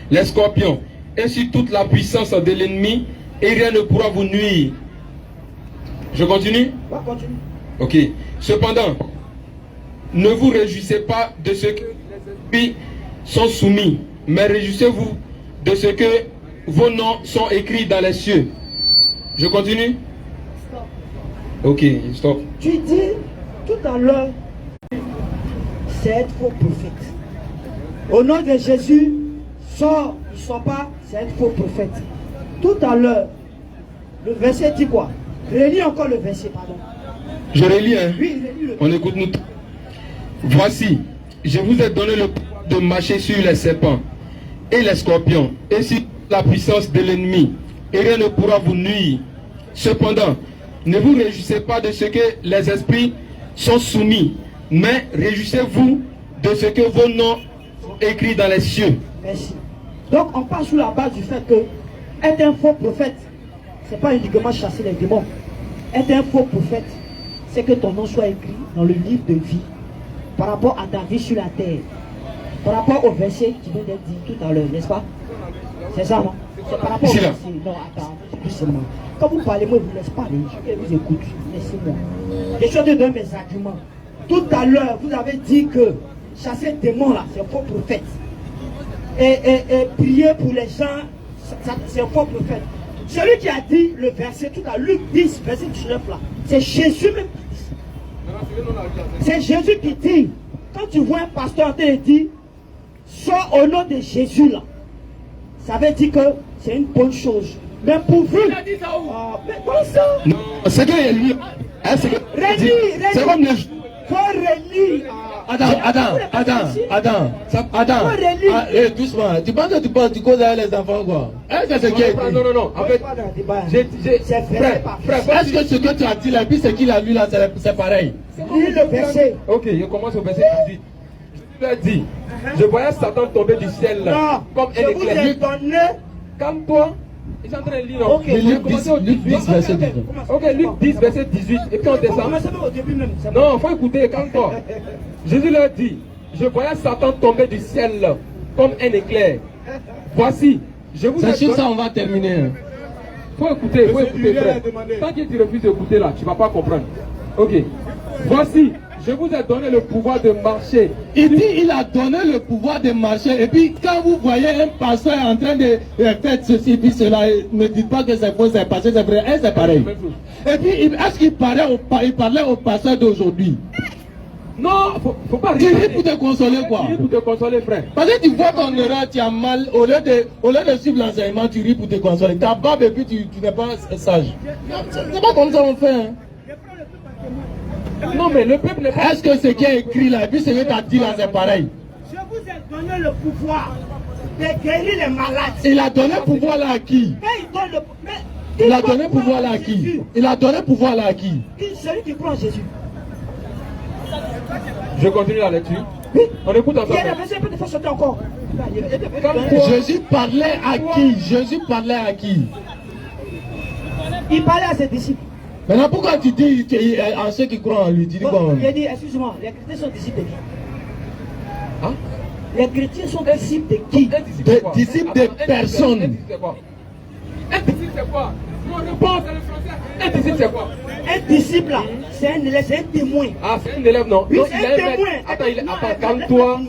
les scorpions, et sur toute la puissance de l'ennemi, et rien ne pourra vous nuire. Je continue? Va, continue. Ok. Cependant, ne vous réjouissez pas de ce que les esprits sont soumis, mais réjouissez-vous de ce que vos noms sont écrits dans les cieux. Je continue? Ok, stop. Tu dis tout à l'heure, c'est être faux prophète. Au nom de Jésus, sors, ne sors pas, c'est être faux prophète. Tout à l'heure, le verset dit quoi? Relis encore le verset, pardon. Je relis, hein? Oui, relis le On écoute nous. Voici, je vous ai donné le pouvoir de marcher sur les serpents et les scorpions et sur la puissance de l'ennemi, et rien ne pourra vous nuire. Cependant, ne vous réjouissez pas de ce que les esprits sont soumis, mais réjouissez-vous de ce que vos noms sont écrits dans les cieux. Merci. Donc on part sur la base du fait que être un faux prophète, c'est pas uniquement chasser les démons. Être un faux prophète, c'est que ton nom soit écrit dans le livre de vie par rapport à ta vie sur la terre. Par rapport au verset qui vient d'être dit tout à l'heure, n'est-ce pas? C'est ça, non? C'est par rapport au Ici, là. verset. Non, attends, doucement. Quand vous parlez, moi je vous laisse parler, je vous écoute. Laissez-moi. Je suis en train de donner mes arguments. Tout à l'heure, vous avez dit que chasser des démons là, c'est un faux prophète. Et prier pour les gens, c'est un faux prophète. Celui qui a dit le verset tout à l'heure, Luc 10, verset 19 là, c'est Jésus même qui dit. C'est Jésus qui dit, quand tu vois un pasteur en train de dire, sois au nom de Jésus là, ça veut dire que c'est une bonne chose. Mais pour vous, mais comment ça? Non, c'est que lui, hein, c'est que c'est comme les. Faut relire. Attends. Doucement. Tu penses que tu causes avec les enfants quoi? Est-ce que c'est qui a écrit? Non. En fait, C'est vrai, frère, Est-ce que ce que tu as dit là, puis ce qu'il a lu là, c'est pareil? lis le verset. ok, je commence au verset 18. Je lui ai dit, je voyais Satan tomber du ciel là, Non, comme je un vous ai éclair. donné. Calme-toi. Ils sont en train de lire. Ok. J'ai Luc commencé 10, au Luc 10, verset Ok, 19. commence. Ok, Luc 10, verset 18. Et puis on Faut descend. commencer même au début même. c'est bon. Non, faut écouter, calme-toi. Jésus leur dit, je voyais Satan tomber du ciel comme un éclair. Voici, je vous ai C'est sur donné... ça on va terminer. Hein. Faut écouter, frère. Tant que tu refuses d'écouter là, tu ne vas pas comprendre. Ok. Voici, je vous ai donné le pouvoir de marcher. Il dit il a donné le pouvoir de marcher. Et puis quand vous voyez un pasteur en train de faire ceci puis cela, ne dites pas que c'est faux, c'est passé, c'est vrai, et c'est pareil. Et puis est-ce qu'il parlait au pasteur d'aujourd'hui? Non, faut pas Tu rire. ris pour te consoler quoi? Tu ris pour te consoler, frère. Parce que tu vois ton erreur, tu as mal, au lieu de suivre l'enseignement, tu ris pour te consoler. Ta barbe et puis tu n'es pas sage. C'est pas comme ça on fait. Hein. Non, mais le peuple n'est pas... Est-ce que ce qui est écrit là, et puis ce que tu as dit là, c'est pareil? Je vous ai donné le pouvoir de guérir les malades. Il a donné pouvoir là à qui? Mais il donne le... mais Il a donné pouvoir là à qui? Il a donné pouvoir là à qui? Celui qui croit en Jésus. Je continue la lecture. On écoute Il y a ensemble. des personnes qui peuvent te faire sauter encore. Jésus parlait à qui? Jésus parlait à qui? Il parlait à ses disciples. Maintenant pourquoi tu dis en ceux qui croient en lui? Tu dis quoi? Il a dit, excuse-moi, les chrétiens sont disciples de qui? Hein? Les chrétiens sont disciples de qui? Des disciples de personnes. Un disciple, c'est quoi? Un disciple, c'est quoi? Non, réponse, c'est le français. Un disciple, c'est quoi? Un disciple, là, c'est un élève, c'est un témoin. Ah, c'est un élève, non? Oui, Non, c'est il un a un témoin. maître. Attends, calme-toi.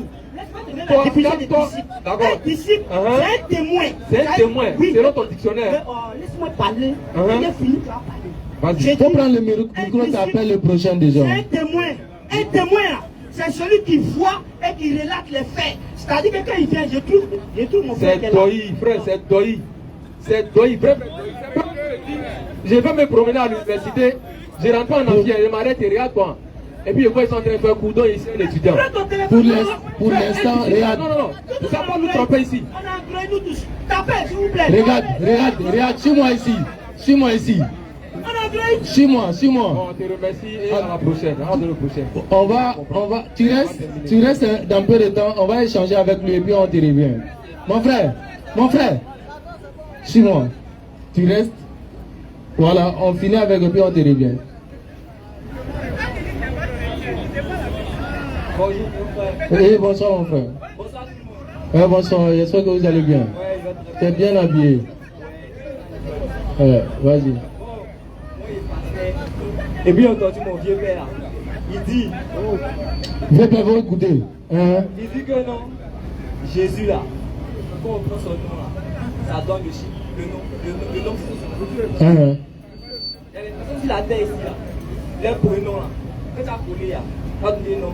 Toi, calme-toi. D'accord. Un disciple, Uh-huh. c'est un témoin. C'est un témoin, Oui. selon ton dictionnaire. Laisse-moi parler. Uh-huh. J'ai fini, tu vas parler. Il Vas-y. faut prendre le micro, t'appelles le prochain déjà. C'est un témoin. Un témoin, là, c'est celui qui voit et qui relate les faits. C'est-à-dire que quand il vient, je trouve mon frère qui est C'est là. Doi, frère, c'est Doi. C'est Doi, frère. Je vais me promener à l'université, je rentre en amphi, je m'arrête et regarde toi. Et puis je vois ils sont en train de faire coudon ici, un étudiant. Prends ton téléphone. Pour l'instant, regarde. Non, non, non, ça va pas nous tromper ici. On a engré nous tous. Tapez, s'il vous plaît. Regarde, suis-moi ici. Suis-moi ici. On a engré. Suis-moi. Bon, on te remercie et à la prochaine. À la prochaine. On va, tu restes dans peu de temps, on va échanger avec lui et puis on te revient. Mon frère, suis-moi. Tu restes. Voilà, on finit avec et puis on te revient. Bonjour mon frère. Oui, bonsoir mon frère. Bonsoir tout le monde. Bonsoir, j'espère que vous allez bien. Ouais, je vais Tu es bien habillé. Vas-y. Bon, moi il passait. Et puis j'ai entendu mon vieux père là. Il dit, oh, Vieux père, vous écoutez. Hein? il dit que non. Jésus là, quand on prend son nom là, ça donne le chiffre, le nom c'est ça. Hein? Il y a des personnes sur la terre ici là. Les prénoms là. Quand tu as collé là, tu as donné non.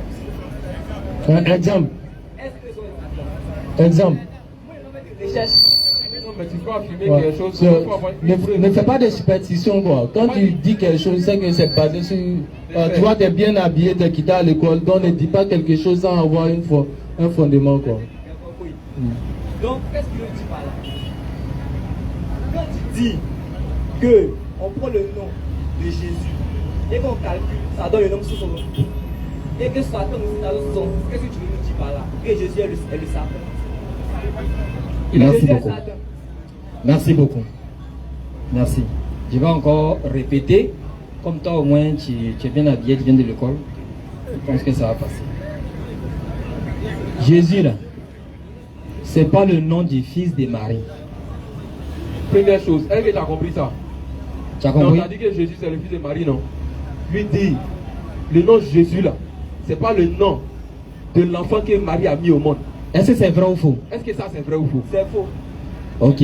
Exemple. Est-ce que c'est Exemple. moi il m'a fait des recherches. Non, mais tu peux affirmer Ouais. quelque chose. Ne fais pas de superstition quoi. Quand tu dis quelque chose, c'est que c'est basé sur. Tu vois, tu es bien habillé, tu es quitté à l'école, donc ne dis pas quelque chose sans avoir un fondement quoi. Donc, qu'est-ce qu'il dit par là? Quand tu dis que on prend le nom de Jésus et qu'on calcule, ça donne le nom sous son nom. Et que Satan aussi dans le son, qu'est-ce que tu veux nous dire par là? Que Jésus est le Satan. Merci Jésus est beaucoup. Satan. Merci beaucoup. Merci. Je vais encore répéter. Comme toi, au moins, tu es bien habillé, tu viens de l'école. Je pense que ça va passer. Jésus, là, c'est pas le nom du fils de Marie. Première chose, est-ce que tu as compris ça? Tu as Non, compris? tu as dit que Jésus c'est le fils de Marie, non? Lui dit, le nom Jésus là, c'est pas le nom de l'enfant que Marie a mis au monde. Est-ce que c'est vrai ou faux? Est-ce que ça c'est vrai ou faux? C'est faux. Ok.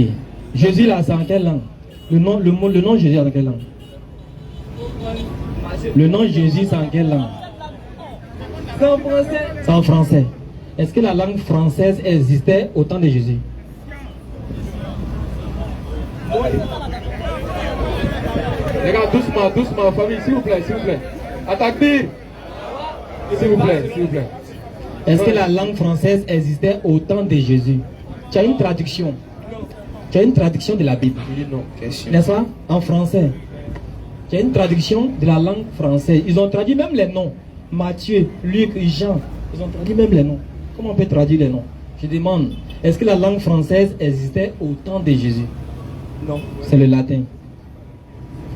Jésus, là, c'est en quelle langue? Le nom Jésus, c'est en quelle langue? Le nom Jésus, c'est en quelle langue? C'est en français. C'est en français. Est-ce que la langue française existait au temps de Jésus? Regarde, doucement, famille, s'il vous plaît, s'il vous plaît. Attaque-dire. S'il vous plaît. Est-ce que la langue française existait au temps de Jésus? Tu as une traduction. Tu as une traduction de la Bible. Je dis non. N'est-ce pas? En français. Tu as une traduction de la langue française. Ils ont traduit même les noms. Matthieu, Luc, Jean. Ils ont traduit même les noms. Comment on peut traduire les noms? Je demande, est-ce que la langue française existait au temps de Jésus? Non. C'est le latin.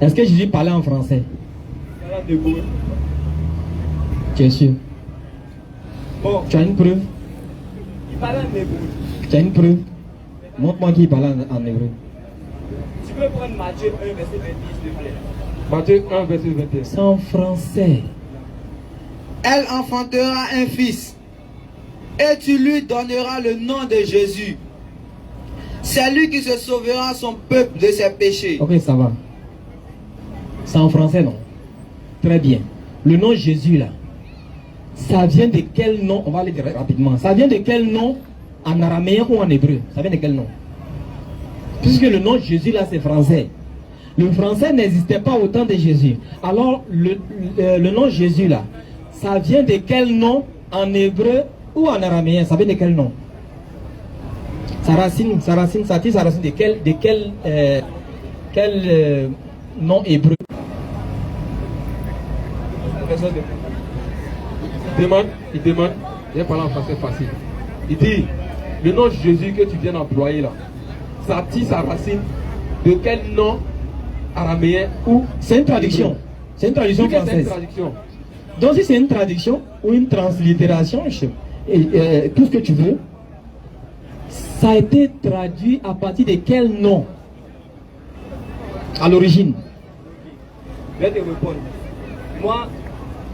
Est-ce que Jésus parlait en français? Il parle en hébreu. Tu es sûr? Bon, Tu as une preuve? il parle en hébreu. Tu as une preuve? Montre-moi qui parle en hébreu. Tu peux prendre Matthieu 1, verset 21, s'il te plaît. Matthieu 1, verset 21. C'est en français. Elle enfantera un fils, et tu lui donneras le nom de Jésus. C'est lui qui se sauvera son peuple de ses péchés. Ok, ça va. C'est en français, non? Très bien. Le nom Jésus, là, ça vient de quel nom? On va le dire rapidement. Ça vient de quel nom en araméen ou en hébreu? Ça vient de quel nom? Puisque le nom Jésus, là, c'est français. Le français n'existait pas au temps de Jésus. Alors, le nom Jésus, là, ça vient de quel nom en hébreu ou en araméen? Ça vient de quel nom? Sa racine de quel nom hébreu? Il demande, il parle en français facile. Il dit, le nom Jésus que tu viens d'employer là, ça tire sa racine de quel nom araméen ou... C'est une traduction. C'est une traduction C'est une française. traduction. Donc si c'est une traduction ou une translittération, tout ce que tu veux, ça a été traduit à partir de quel nom? À l'origine. Je vais te répondre. Moi,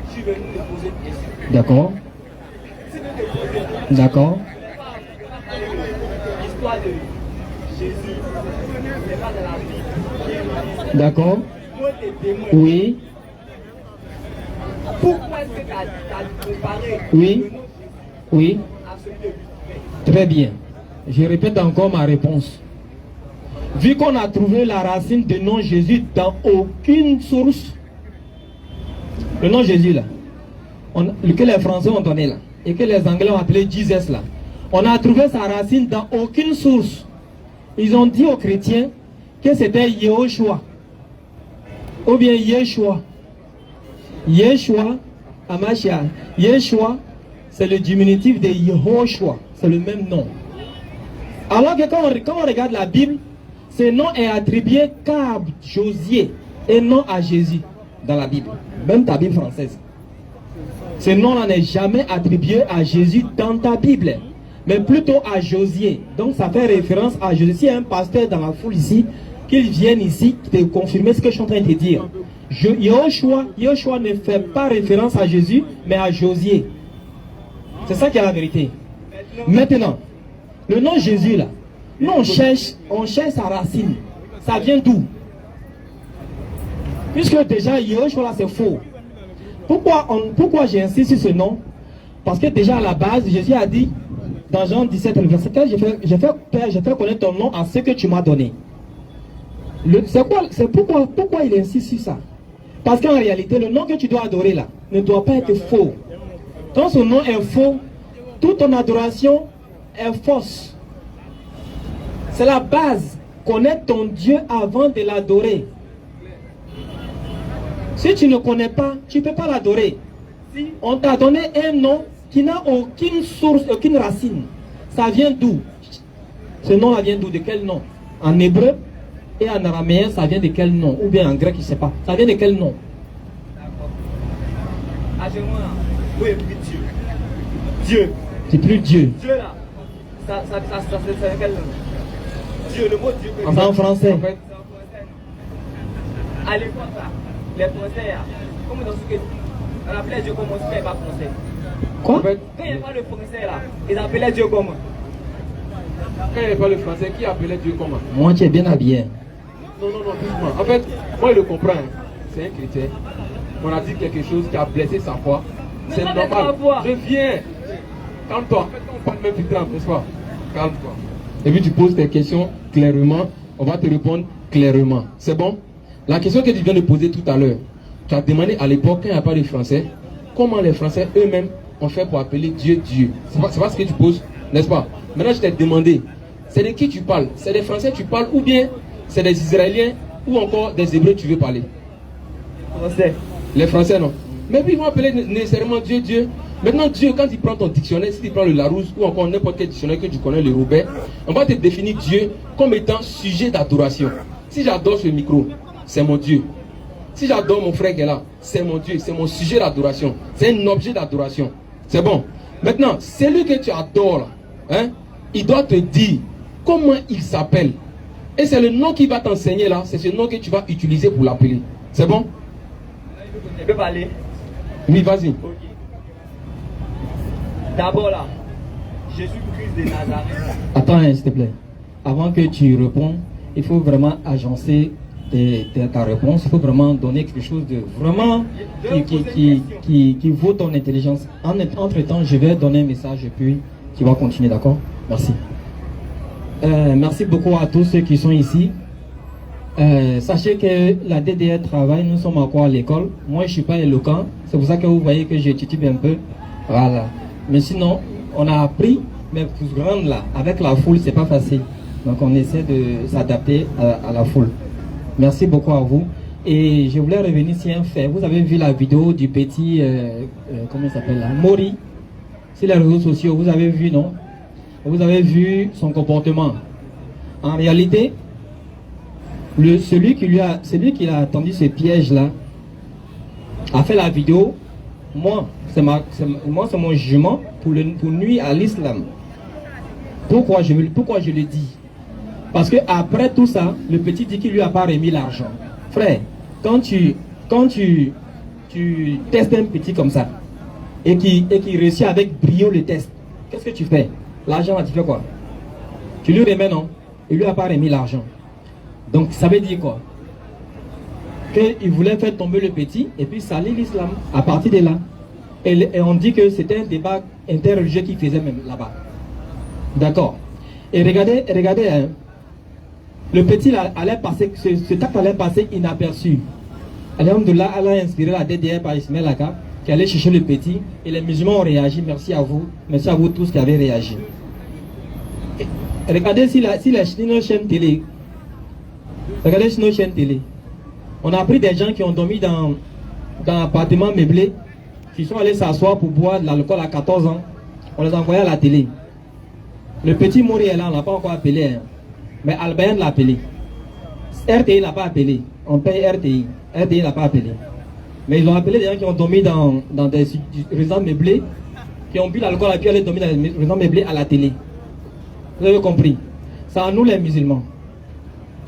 je suis venu te poser une question. D'accord. Si je te poser une question, D'accord. l'histoire de Jésus, c'est pas de la Bible. D'accord. Moi, tes témoins. Oui. Pourquoi est-ce que tu as comparé Oui. le nom de Jésus Oui. à celui de Lucifer? Très bien. Je répète encore ma réponse. Vu qu'on a trouvé la racine du nom Jésus dans aucune source, le nom Jésus là, que les Français ont donné là, et que les Anglais ont appelé Jesus là, on a trouvé sa racine dans aucune source. Ils ont dit aux chrétiens que c'était Yehoshua, ou bien Yeshua. Yeshua, Amashia. Yeshua, c'est le diminutif de Yehoshua, c'est le même nom. Alors que quand on regarde la Bible, ce nom est attribué qu'à Josier et non à Jésus dans la Bible, même ta Bible française. Ce nom-là n'est jamais attribué à Jésus dans ta Bible, mais plutôt à Josier. Donc ça fait référence à Jésus. S'il y a un pasteur dans la foule ici, qu'il vienne ici te confirmer ce que je suis en train de te dire. Yehoshua ne fait pas référence à Jésus, mais à Josier. C'est ça qui est la vérité. Maintenant, le nom Jésus là, nous on cherche sa racine. Ça vient d'où? Puisque déjà Yehoshua là c'est faux. Pourquoi j'insiste sur ce nom? Parce que déjà à la base, Jésus a dit dans Jean 17, le verset 4, je fais connaître ton nom à ce que tu m'as donné. C'est pourquoi il insiste sur ça? Parce qu'en réalité, le nom que tu dois adorer là ne doit pas être faux. Quand ce nom est faux, toute ton adoration est fausse. C'est la base. Connaître ton Dieu avant de l'adorer. Si tu ne connais pas, tu ne peux pas l'adorer. On t'a donné un nom qui n'a aucune source, aucune racine. Ça vient d'où? Ce nom-là vient d'où? De quel nom? En hébreu et en araméen, ça vient de quel nom? Ou bien en grec, je ne sais pas. Ça vient de quel nom? Actuellement, où est plus Dieu? Dieu. C'est plus Dieu. Dieu là, ça c'est quel nom? Dieu, le mot Dieu. C'est en français. En fait, À l'époque là, les Français là, comme dans ce que on appelait Dieu comment on ne pas français. Quoi? en fait, Quand il n'y a pas le français là, ils appelaient Dieu comment? quand il n'y avait pas le français, qui appelait Dieu comment? Moi, tu es bien habillé. Non, doucement. En fait, moi, je le comprends. Hein. C'est un chrétien. On a dit quelque chose qui a blessé sa foi. C'est non, normal. mais ta foi. Je viens. Calme-toi. En fait, on parle même du temps, n'est-ce pas? Calme-toi. Et puis, tu poses tes questions clairement. On va te répondre clairement. C'est bon? La question que tu viens de poser tout à l'heure, tu as demandé à l'époque, quand il n'y a pas de français, comment les Français eux-mêmes ont fait pour appeler Dieu Dieu. C'est pas ce que tu poses, n'est-ce pas? Maintenant, je t'ai demandé, c'est de qui tu parles? C'est des Français tu parles ou bien c'est des Israéliens ou encore des Hébreux tu veux parler? Français. Les Français non. Mais puis ils vont appeler nécessairement Dieu Dieu. Maintenant, Dieu, quand il prend ton dictionnaire, si tu prends le Larousse ou encore n'importe quel dictionnaire que tu connais, le Roubaix, on va te définir Dieu comme étant sujet d'adoration. Si j'adore ce micro, c'est mon Dieu. Si j'adore mon frère qui est là, c'est mon Dieu, c'est mon sujet d'adoration. C'est un objet d'adoration. C'est bon. Maintenant, celui que tu adores, là, hein, il doit te dire comment il s'appelle. Et c'est le nom qu'il va t'enseigner là, c'est ce nom que tu vas utiliser pour l'appeler. C'est bon? Je peux parler? Oui, vas-y. Ok. D'abord là, Jésus-Christ de Nazareth. Attends, hein, s'il te plaît. Avant que tu réponds, il faut vraiment agencer ta réponse. Il faut vraiment donner quelque chose de vraiment qui vaut ton intelligence. Entre-temps, je vais donner un message et puis tu vas continuer, d'accord? Merci. Merci beaucoup à tous ceux qui sont ici. Sachez que la DDR travaille, nous sommes encore à l'école. Moi, je ne suis pas éloquent. C'est pour ça que vous voyez que je titube un peu. Voilà. Mais sinon, on a appris, mais pour se rendre là, avec la foule, c'est pas facile. Donc, on essaie de s'adapter à la foule. Merci beaucoup à vous. Et je voulais revenir sur un fait. Vous avez vu la vidéo du petit, comment il s'appelle là, Mori, sur les réseaux sociaux. Vous avez vu, non? Vous avez vu son comportement. En réalité, celui qui a attendu ce piège-là a fait la vidéo. Moi, c'est mon jugement pour nuire à l'islam. Pourquoi je le dis? Parce que après tout ça, le petit dit qu'il lui a pas remis l'argent. Frère, quand tu testes un petit comme ça et qui réussit avec brio le test, qu'est-ce que tu fais? L'argent là, tu fais quoi? Tu lui remets, non? Il lui a pas remis l'argent. Donc ça veut dire quoi? Qu'il voulait faire tomber le petit et puis salir l'islam à partir de là. Et on dit que c'était un débat interreligieux qu'il faisait même là-bas. D'accord. Et regardez, hein, le petit là allait passer, ce acte allait passer inaperçu. Alhamdoulilah, Allah a inspiré la DDR par Ismaël Aka qui allait chercher le petit et les musulmans ont réagi. Merci à vous tous qui avez réagi. Et regardez si nos chaînes télé. Regardez sur nos chaînes télé. On a pris des gens qui ont dormi dans un appartement meublé, qui sont allés s'asseoir pour boire de l'alcool à 14 ans. On les a envoyés à la télé. Le petit Mori est là, on ne l'a pas encore appelé. Hein. Mais Albayan l'a appelé. RTI l'a pas appelé. On paye RTI. RTI l'a pas appelé. Mais ils ont appelé des gens qui ont dormi dans des résidences meublées, qui ont bu l'alcool et puis allaient dormir dans des résidences meublées à la télé. Vous avez compris? C'est à nous les musulmans.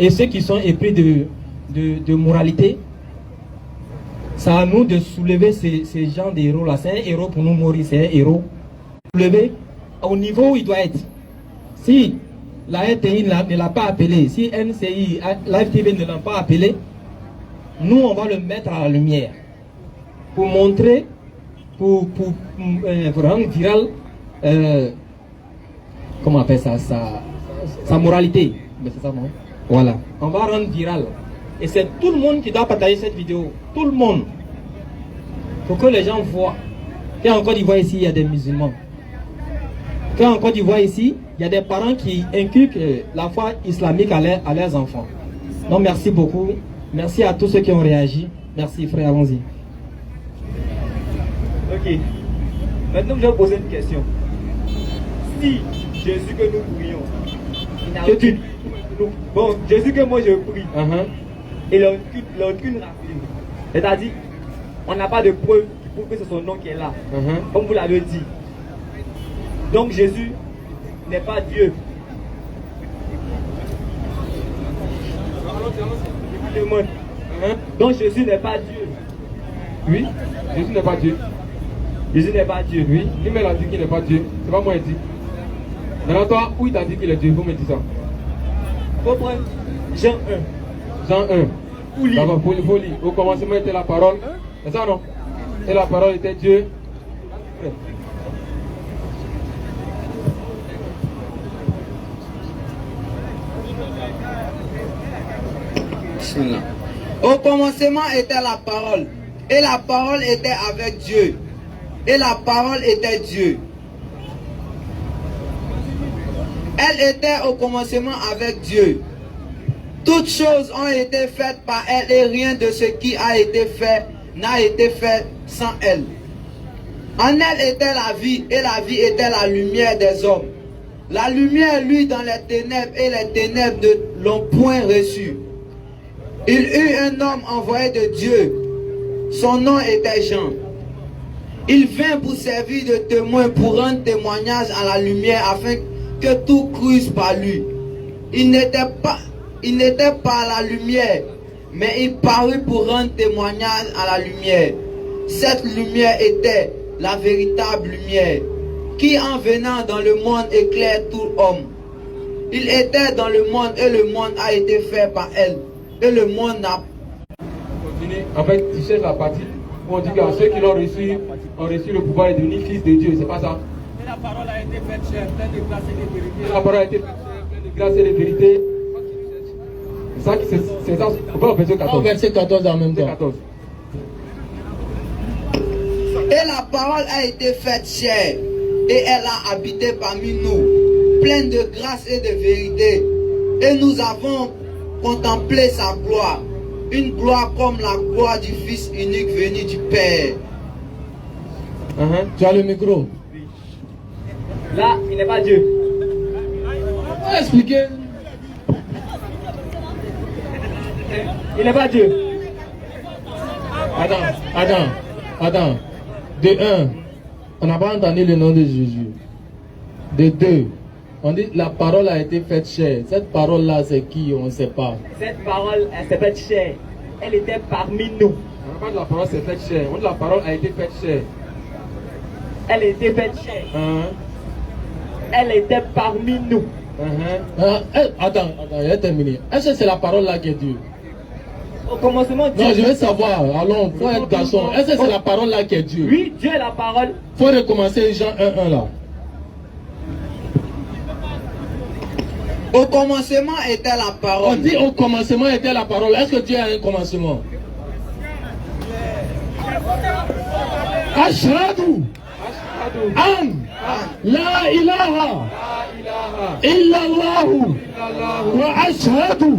Et ceux qui sont épris de moralité, c'est à nous de soulever ces gens d'héros-là. C'est un héros pour nous, Mori, c'est un héros. Soulever au niveau où il doit être. Si la RTI ne l'a pas appelé, si NCI, Live TV ne l'a pas appelé, nous, on va le mettre à la lumière. Pour montrer, pour rendre viral, comment on appelle ça, sa moralité. Mais c'est ça, non? Voilà, on va rendre viral. Et c'est tout le monde qui doit partager cette vidéo. Tout le monde. Pour que les gens voient. Qu'en Côte d'Ivoire ici, il y a des musulmans. Qu'en Côte d'Ivoire ici, il y a des parents qui inculquent la foi islamique à leurs enfants. Donc merci beaucoup. Merci à tous ceux qui ont réagi. Merci frère, allons-y. Ok. Maintenant, je vais vous poser une question. Si Jésus que nous prions, il n'a aucune... Bon, Jésus que moi je prie, il n'a aucune racine. C'est-à-dire, on n'a pas de preuve qui prouve que c'est son nom qui est là. Comme vous l'avez dit. Donc Jésus n'est pas Dieu. Donc Jésus n'est pas Dieu. Oui, Jésus n'est pas Dieu. Jésus n'est pas Dieu. Oui, lui-même a dit qu'il n'est pas Dieu. C'est pas moi qui dit. Maintenant, toi, où il t'a dit qu'il est Dieu? Vous me dites ça. Il faut prendre Jean 1. Jean 1. Faut lire. Faut lire. Au commencement était la parole. C'est ça, non? Et la parole était Dieu. Au commencement était la parole. Et la parole était avec Dieu. Et la parole était Dieu. Elle était au commencement avec Dieu. Toutes choses ont été faites par elle et rien de ce qui a été fait n'a été fait sans elle. En elle était la vie, et la vie était la lumière des hommes. La lumière luit dans les ténèbres, et les ténèbres ne l'ont point reçue. Il eut un homme envoyé de Dieu. Son nom était Jean. Il vint pour servir de témoin, pour rendre témoignage à la lumière, afin que tout crusse par lui. Il n'était pas la lumière, mais il parut pour rendre témoignage à la lumière. Cette lumière était la véritable lumière, qui en venant dans le monde éclaire tout homme. Il était dans le monde, et le monde a été fait par elle, et le monde n'a... Continue. En fait, tu cherches la partie où on dit que ceux qui l'ont reçu ont reçu le pouvoir de devenir fils de Dieu, c'est pas ça? Et la parole a été faite chair, pleine de grâce et de vérité. La parole a été faite chair, pleine de grâce et de vérité. C'est ça, on va au verset 14. Au verset 14 en même temps. 14. Et la parole a été faite chair, et elle a habité parmi nous, pleine de grâce et de vérité. Et nous avons contemplé sa gloire, une gloire comme la gloire du Fils unique venu du Père. Tu as le micro. Là, il n'est pas Dieu. On va expliquer. Il n'est pas Dieu. Attends. De 1, on n'a pas entendu le nom de Jésus. De 2, on dit la parole a été faite chair. Cette parole-là, c'est qui? On ne sait pas. Cette parole, elle s'est faite chair. Elle était parmi nous. On n'a pas de la parole s'est faite chair. On dit la parole a été faite chair. Elle était faite chair. Elle était parmi nous. Attends, il a terminé. Est-ce que c'est la parole là qui est Dieu? Au commencement, Dieu. Non, je veux savoir. Allons, faut être garçon. Est-ce que c'est la parole là qui est Dieu? Oui, Dieu est la parole. Faut recommencer Jean 1:1 là. Au commencement était la On parole. dit au commencement était la parole. Est-ce que Dieu a un commencement? Ashhadu an la ilaha illallah wa ashhadu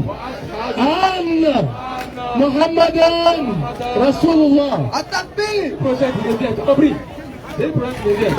anna Muhammadan Rasulullah. Attaque-le. Projet qui revient, tu as compris? C'est le problème qui revient.